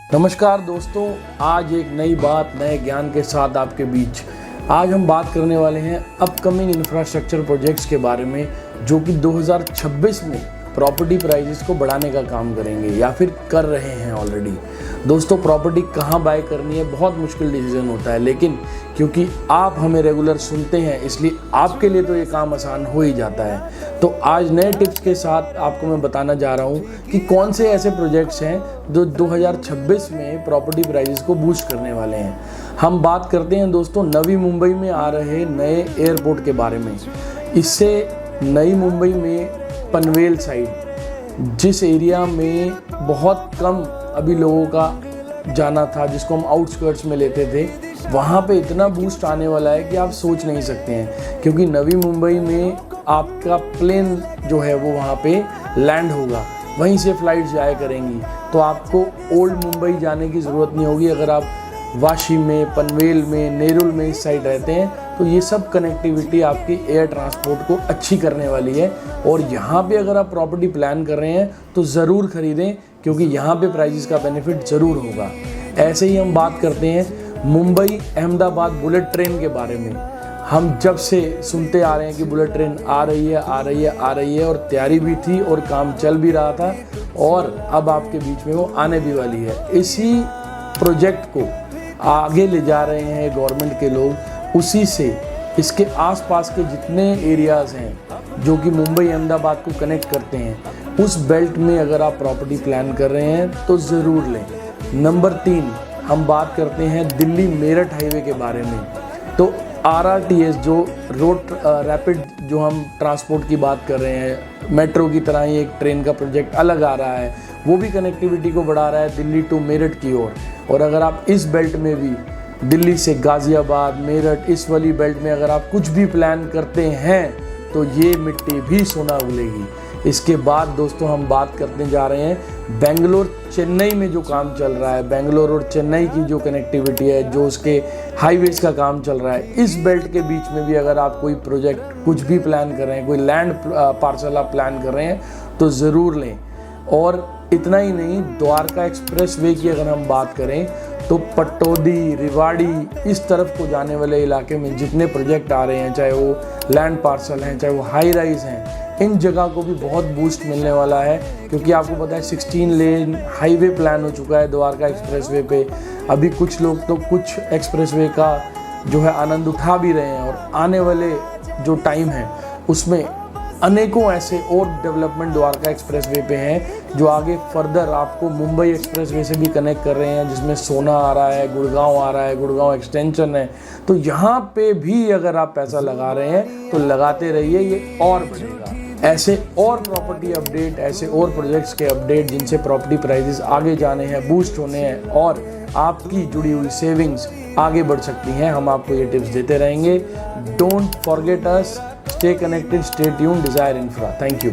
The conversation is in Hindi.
नमस्कार दोस्तों, आज एक नई बात नए ज्ञान के साथ आपके बीच। आज हम बात करने वाले हैं अपकमिंग इंफ्रास्ट्रक्चर प्रोजेक्ट्स के बारे में, जो कि 2026 में प्रॉपर्टी प्राइजेस को बढ़ाने का काम करेंगे या फिर कर रहे हैं ऑलरेडी। दोस्तों, प्रॉपर्टी कहाँ बाय करनी है बहुत मुश्किल डिसीजन होता है, लेकिन क्योंकि आप हमें रेगुलर सुनते हैं इसलिए आपके लिए तो ये काम आसान हो ही जाता है। तो आज नए टिप्स के साथ आपको मैं बताना जा रहा हूँ कि कौन से ऐसे प्रोजेक्ट्स हैं जो 2026 में प्रॉपर्टी प्राइजेस को बूस्ट करने वाले हैं। हम बात करते हैं दोस्तों नवी मुंबई में आ रहे नए एयरपोर्ट के बारे में। इससे नई मुंबई में पनवेल साइड, जिस एरिया में बहुत कम अभी लोगों का जाना था, जिसको हम आउटस्कर्ट्स में लेते थे, वहाँ पे इतना बूस्ट आने वाला है कि आप सोच नहीं सकते हैं। क्योंकि नवी मुंबई में आपका प्लेन जो है वो वहाँ पे लैंड होगा, वहीं से फ़्लाइट्स जाया करेंगी, तो आपको ओल्ड मुंबई जाने की ज़रूरत नहीं होगी। अगर आप वाशी में, पनवेल में, नेरुल में इस साइड रहते हैं तो ये सब कनेक्टिविटी आपकी एयर ट्रांसपोर्ट को अच्छी करने वाली है। और यहाँ पे अगर आप प्रॉपर्टी प्लान कर रहे हैं तो ज़रूर ख़रीदें, क्योंकि यहाँ पे प्राइजेस का बेनिफिट ज़रूर होगा। ऐसे ही हम बात करते हैं मुंबई अहमदाबाद बुलेट ट्रेन के बारे में। हम जब से सुनते आ रहे हैं कि बुलेट ट्रेन आ रही है और तैयारी भी थी और काम चल भी रहा था, और अब आपके बीच में वो आने भी वाली है। इसी प्रोजेक्ट को आगे ले जा रहे हैं गवर्नमेंट के लोग। उसी से इसके आसपास के जितने एरियाज़ हैं जो कि मुंबई अहमदाबाद को कनेक्ट करते हैं, उस बेल्ट में अगर आप प्रॉपर्टी प्लान कर रहे हैं तो ज़रूर लें। नंबर 3, हम बात करते हैं दिल्ली मेरठ हाईवे के बारे में। तो RRTS जो रोड रैपिड जो हम ट्रांसपोर्ट की बात कर रहे हैं, मेट्रो की तरह ही एक ट्रेन का प्रोजेक्ट अलग आ रहा है, वो भी कनेक्टिविटी को बढ़ा रहा है दिल्ली टू मेरठ की ओर। और अगर आप इस बेल्ट में भी दिल्ली से गाज़ियाबाद, मेरठ, इस वाली बेल्ट में अगर आप कुछ भी प्लान करते हैं तो ये मिट्टी भी सोना उगलेगी। इसके बाद दोस्तों हम बात करने जा रहे हैं बेंगलोर चेन्नई में जो काम चल रहा है, बेंगलोर और चेन्नई की जो कनेक्टिविटी है, जो उसके हाईवेज़ का काम चल रहा है। इस बेल्ट के बीच में भी अगर आप कोई प्रोजेक्ट कुछ भी प्लान कर रहे हैं, कोई लैंड पार्सल आप प्लान कर रहे हैं तो ज़रूर लें। और इतना ही नहीं, द्वारका एक्सप्रेस वे की अगर हम बात करें तो पटौदी, रिवाड़ी, इस तरफ को जाने वाले इलाके में जितने प्रोजेक्ट आ रहे हैं, चाहे वो लैंड पार्सल हैं, चाहे वो हाई राइज हैं, इन जगह को भी बहुत बूस्ट मिलने वाला है। क्योंकि आपको पता है 16 लेन हाईवे प्लान हो चुका है द्वारका एक्सप्रेस वे पे। अभी कुछ लोग तो कुछ एक्सप्रेस वे का जो है आनंद उठा भी रहे हैं, और आने वाले जो टाइम है उसमें अनेकों ऐसे और डेवलपमेंट द्वारका एक्सप्रेस वे पे हैं जो आगे फर्दर आपको मुंबई एक्सप्रेस वे से भी कनेक्ट कर रहे हैं, जिसमें सोना आ रहा है, गुड़गांव आ रहा है, गुड़गांव एक्सटेंशन है। तो यहाँ पे भी अगर आप पैसा लगा रहे हैं तो लगाते रहिए, ये और बढ़ेगा। ऐसे और प्रॉपर्टी अपडेट, ऐसे और प्रोजेक्ट्स के अपडेट जिनसे प्रॉपर्टी प्राइजेस आगे जाने हैं, बूस्ट होने हैं, और आपकी जुड़ी हुई सेविंग्स आगे बढ़ सकती हैं, हम आपको ये टिप्स देते रहेंगे। Don't forget us, stay connected, stay tuned, Desire Infra. Thank you.